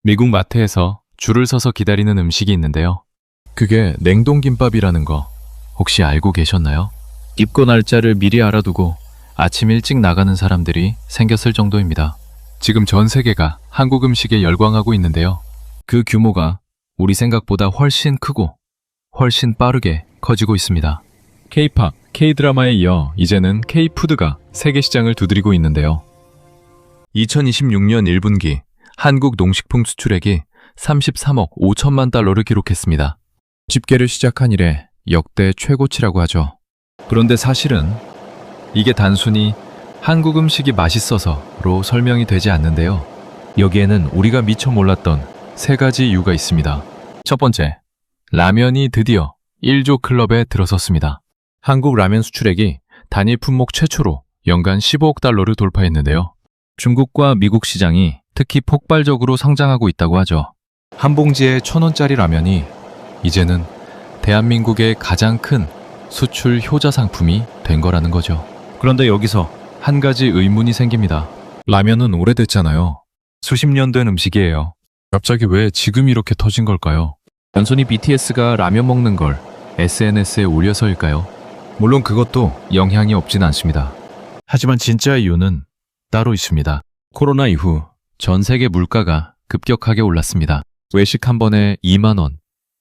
미국 마트에서 줄을 서서 기다리는 음식이 있는데요. 그게 냉동김밥이라는 거 혹시 알고 계셨나요? 입고 날짜를 미리 알아두고 아침 일찍 나가는 사람들이 생겼을 정도입니다. 지금 전 세계가 한국 음식에 열광하고 있는데요. 그 규모가 우리 생각보다 훨씬 크고 훨씬 빠르게 커지고 있습니다. K-팝, K-드라마에 이어 이제는 K-푸드가 세계 시장을 두드리고 있는데요. 2026년 1분기 한국 농식품 수출액이 33억 5천만 달러를 기록했습니다. 집계를 시작한 이래 역대 최고치라고 하죠. 그런데 사실은 이게 단순히 한국 음식이 맛있어서로 설명이 되지 않는데요. 여기에는 우리가 미처 몰랐던 세 가지 이유가 있습니다. 첫 번째, 라면이 드디어 1조 클럽에 들어섰습니다. 한국 라면 수출액이 단일 품목 최초로 연간 15억 달러를 돌파했는데요. 중국과 미국 시장이 특히 폭발적으로 성장하고 있다고 하죠. 한 봉지에 1,000원짜리 라면이 이제는 대한민국의 가장 큰 수출 효자 상품이 된 거라는 거죠. 그런데 여기서 한 가지 의문이 생깁니다. 라면은 오래됐잖아요. 수십 년 된 음식이에요. 갑자기 왜 지금 이렇게 터진 걸까요? 단순히 BTS가 라면 먹는 걸 SNS에 올려서일까요? 물론 그것도 영향이 없진 않습니다. 하지만 진짜 이유는 따로 있습니다. 코로나 이후 전 세계 물가가 급격하게 올랐습니다. 외식 한 번에 2만 원,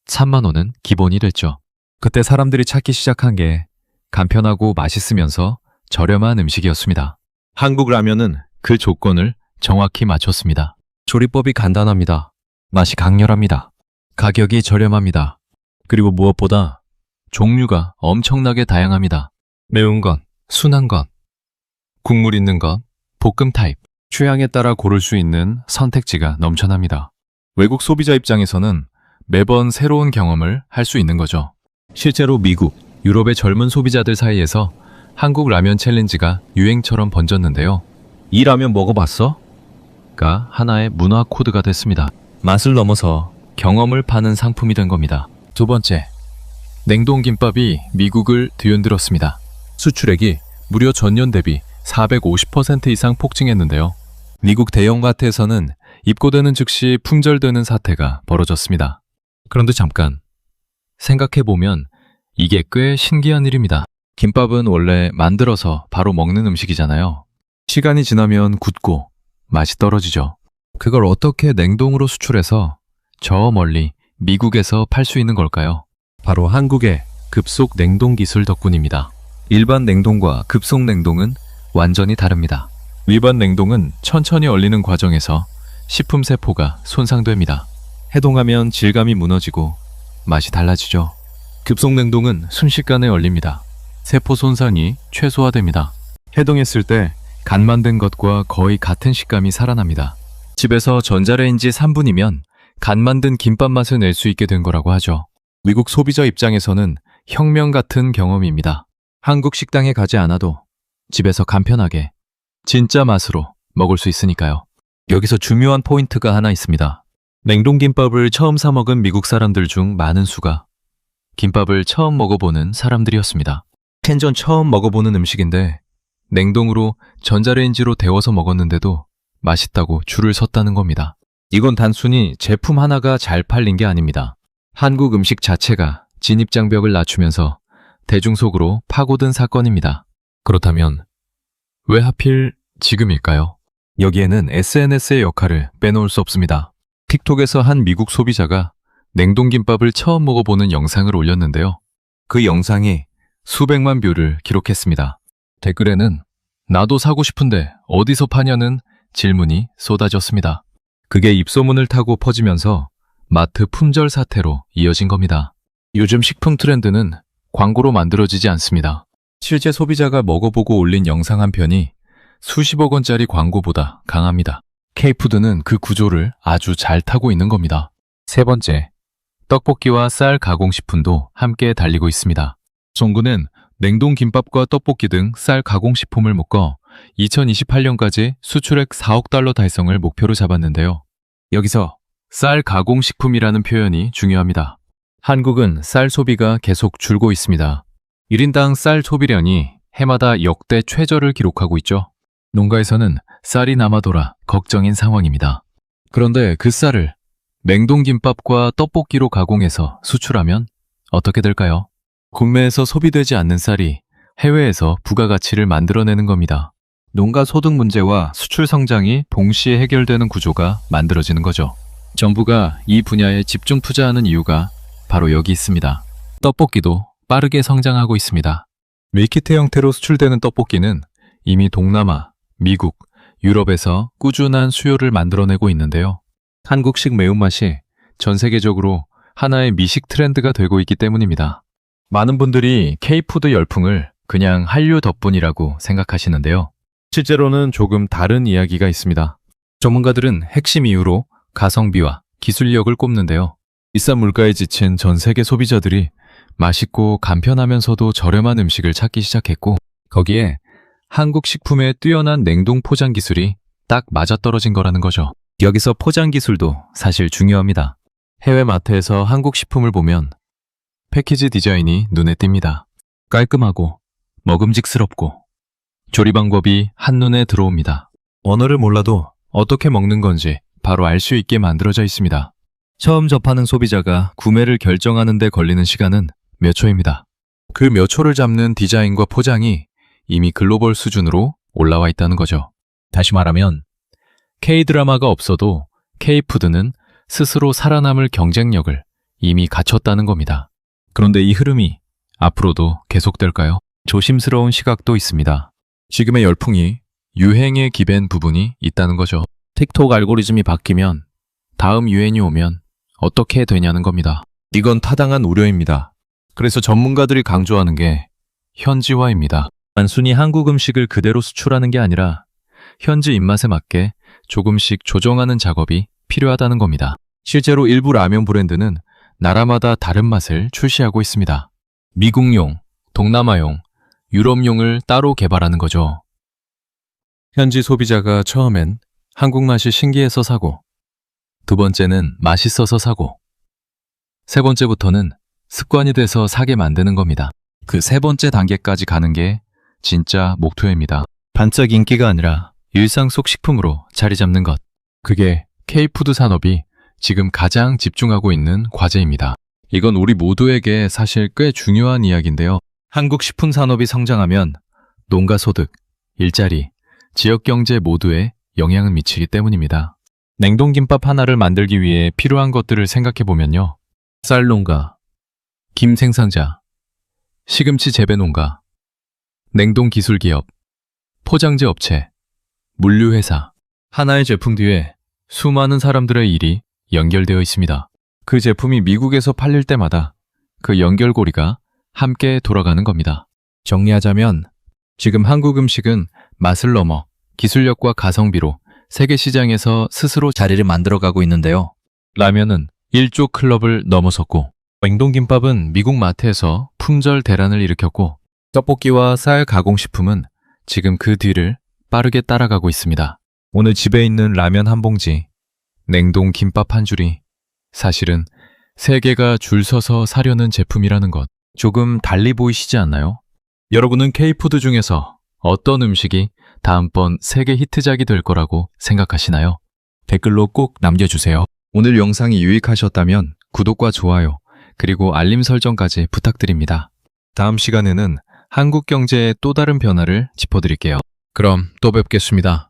3만 원은 기본이 됐죠. 그때 사람들이 찾기 시작한 게 간편하고 맛있으면서 저렴한 음식이었습니다. 한국 라면은 그 조건을 정확히 맞췄습니다. 조리법이 간단합니다. 맛이 강렬합니다. 가격이 저렴합니다. 그리고 무엇보다 종류가 엄청나게 다양합니다. 매운 건, 순한 건, 국물 있는 건, 볶음 타입, 취향에 따라 고를 수 있는 선택지가 넘쳐납니다. 외국 소비자 입장에서는 매번 새로운 경험을 할 수 있는 거죠. 실제로 미국, 유럽의 젊은 소비자들 사이에서 한국 라면 챌린지가 유행처럼 번졌는데요. 이 라면 먹어봤어? 가 하나의 문화 코드가 됐습니다. 맛을 넘어서 경험을 파는 상품이 된 겁니다. 두 번째, 냉동김밥이 미국을 뒤흔들었습니다. 수출액이 무려 전년 대비 450% 이상 폭증했는데요. 미국 대형마트에서는 입고되는 즉시 품절되는 사태가 벌어졌습니다. 그런데 잠깐 생각해보면 이게 꽤 신기한 일입니다. 김밥은 원래 만들어서 바로 먹는 음식이잖아요. 시간이 지나면 굳고 맛이 떨어지죠. 그걸 어떻게 냉동으로 수출해서 저 멀리 미국에서 팔 수 있는 걸까요? 바로 한국의 급속 냉동 기술 덕분입니다. 일반 냉동과 급속 냉동은 완전히 다릅니다. 일반 냉동은 천천히 얼리는 과정에서 식품 세포가 손상됩니다. 해동하면 질감이 무너지고 맛이 달라지죠. 급속 냉동은 순식간에 얼립니다. 세포 손상이 최소화됩니다. 해동했을 때 간 만든 것과 거의 같은 식감이 살아납니다. 집에서 전자레인지 3분이면 간 만든 김밥 맛을 낼 수 있게 된 거라고 하죠. 미국 소비자 입장에서는 혁명 같은 경험입니다. 한국 식당에 가지 않아도 집에서 간편하게 진짜 맛으로 먹을 수 있으니까요. 여기서 중요한 포인트가 하나 있습니다. 냉동김밥을 처음 사 먹은 미국 사람들 중 많은 수가 김밥을 처음 먹어보는 사람들이었습니다. 생전 처음 먹어보는 음식인데 냉동으로 전자레인지로 데워서 먹었는데도 맛있다고 줄을 섰다는 겁니다. 이건 단순히 제품 하나가 잘 팔린 게 아닙니다. 한국 음식 자체가 진입장벽을 낮추면서 대중 속으로 파고든 사건입니다. 그렇다면 왜 하필 지금일까요? 여기에는 SNS의 역할을 빼놓을 수 없습니다. 틱톡에서 한 미국 소비자가 냉동김밥을 처음 먹어보는 영상을 올렸는데요. 그 영상이 수백만 뷰를 기록했습니다. 댓글에는 나도 사고 싶은데 어디서 파냐는 질문이 쏟아졌습니다. 그게 입소문을 타고 퍼지면서 마트 품절 사태로 이어진 겁니다. 요즘 식품 트렌드는 광고로 만들어지지 않습니다. 실제 소비자가 먹어보고 올린 영상 한 편이 수십억 원짜리 광고보다 강합니다. K푸드는 그 구조를 아주 잘 타고 있는 겁니다. 세 번째, 떡볶이와 쌀 가공식품도 함께 달리고 있습니다. 정부는 냉동김밥과 떡볶이 등 쌀 가공식품을 묶어 2028년까지 수출액 4억 달러 달성을 목표로 잡았는데요. 여기서 쌀 가공식품이라는 표현이 중요합니다. 한국은 쌀 소비가 계속 줄고 있습니다. 1인당 쌀 소비량이 해마다 역대 최저를 기록하고 있죠. 농가에서는 쌀이 남아돌아 걱정인 상황입니다. 그런데 그 쌀을 냉동김밥과 떡볶이로 가공해서 수출하면 어떻게 될까요? 국내에서 소비되지 않는 쌀이 해외에서 부가가치를 만들어내는 겁니다. 농가 소득 문제와 수출 성장이 동시에 해결되는 구조가 만들어지는 거죠. 정부가 이 분야에 집중 투자하는 이유가 바로 여기 있습니다. 떡볶이도 빠르게 성장하고 있습니다. 밀키트 형태로 수출되는 떡볶이는 이미 동남아, 미국, 유럽에서 꾸준한 수요를 만들어내고 있는데요. 한국식 매운맛이 전 세계적으로 하나의 미식 트렌드가 되고 있기 때문입니다. 많은 분들이 K푸드 열풍을 그냥 한류 덕분이라고 생각하시는데요. 실제로는 조금 다른 이야기가 있습니다. 전문가들은 핵심 이유로 가성비와 기술력을 꼽는데요. 비싼 물가에 지친 전 세계 소비자들이 맛있고 간편하면서도 저렴한 음식을 찾기 시작했고, 거기에 한국 식품의 뛰어난 냉동 포장 기술이 딱 맞아떨어진 거라는 거죠. 여기서 포장 기술도 사실 중요합니다. 해외 마트에서 한국 식품을 보면 패키지 디자인이 눈에 띕니다. 깔끔하고 먹음직스럽고 조리 방법이 한눈에 들어옵니다. 언어를 몰라도 어떻게 먹는 건지 바로 알 수 있게 만들어져 있습니다. 처음 접하는 소비자가 구매를 결정하는 데 걸리는 시간은 몇 초입니다. 그 몇 초를 잡는 디자인과 포장이 이미 글로벌 수준으로 올라와 있다는 거죠. 다시 말하면 K-드라마가 없어도 K-푸드는 스스로 살아남을 경쟁력을 이미 갖췄다는 겁니다. 그런데 이 흐름이 앞으로도 계속될까요? 조심스러운 시각도 있습니다. 지금의 열풍이 유행에 기댄 부분이 있다는 거죠. 틱톡 알고리즘이 바뀌면 다음 유행이 오면 어떻게 되냐는 겁니다. 이건 타당한 우려입니다. 그래서 전문가들이 강조하는 게 현지화입니다. 단순히 한국 음식을 그대로 수출하는 게 아니라 현지 입맛에 맞게 조금씩 조정하는 작업이 필요하다는 겁니다. 실제로 일부 라면 브랜드는 나라마다 다른 맛을 출시하고 있습니다. 미국용, 동남아용, 유럽용을 따로 개발하는 거죠. 현지 소비자가 처음엔 한국 맛이 신기해서 사고, 두 번째는 맛있어서 사고, 세 번째부터는 습관이 돼서 사게 만드는 겁니다. 그 세 번째 단계까지 가는 게 진짜 목표입니다. 반짝 인기가 아니라 일상 속 식품으로 자리 잡는 것. 그게 K푸드 산업이 지금 가장 집중하고 있는 과제입니다. 이건 우리 모두에게 사실 꽤 중요한 이야기인데요. 한국 식품 산업이 성장하면 농가 소득, 일자리, 지역 경제 모두에 영향을 미치기 때문입니다. 냉동김밥 하나를 만들기 위해 필요한 것들을 생각해 보면요. 쌀 농가, 김 생산자, 시금치 재배 농가, 냉동 기술 기업, 포장재 업체, 물류회사. 하나의 제품 뒤에 수많은 사람들의 일이 연결되어 있습니다. 그 제품이 미국에서 팔릴 때마다 그 연결고리가 함께 돌아가는 겁니다. 정리하자면 지금 한국 음식은 맛을 넘어 기술력과 가성비로 세계 시장에서 스스로 자리를 만들어가고 있는데요. 라면은 1조 클럽을 넘어섰고, 냉동김밥은 미국 마트에서 품절 대란을 일으켰고, 떡볶이와 쌀 가공식품은 지금 그 뒤를 빠르게 따라가고 있습니다. 오늘 집에 있는 라면 한 봉지, 냉동 김밥 한 줄이 사실은 세계가 줄 서서 사려는 제품이라는 것, 조금 달리 보이시지 않나요? 여러분은 K푸드 중에서 어떤 음식이 다음번 세계 히트작이 될 거라고 생각하시나요? 댓글로 꼭 남겨주세요. 오늘 영상이 유익하셨다면 구독과 좋아요, 그리고 알림 설정까지 부탁드립니다. 다음 시간에는 한국 경제의 또 다른 변화를 짚어드릴게요. 그럼 또 뵙겠습니다.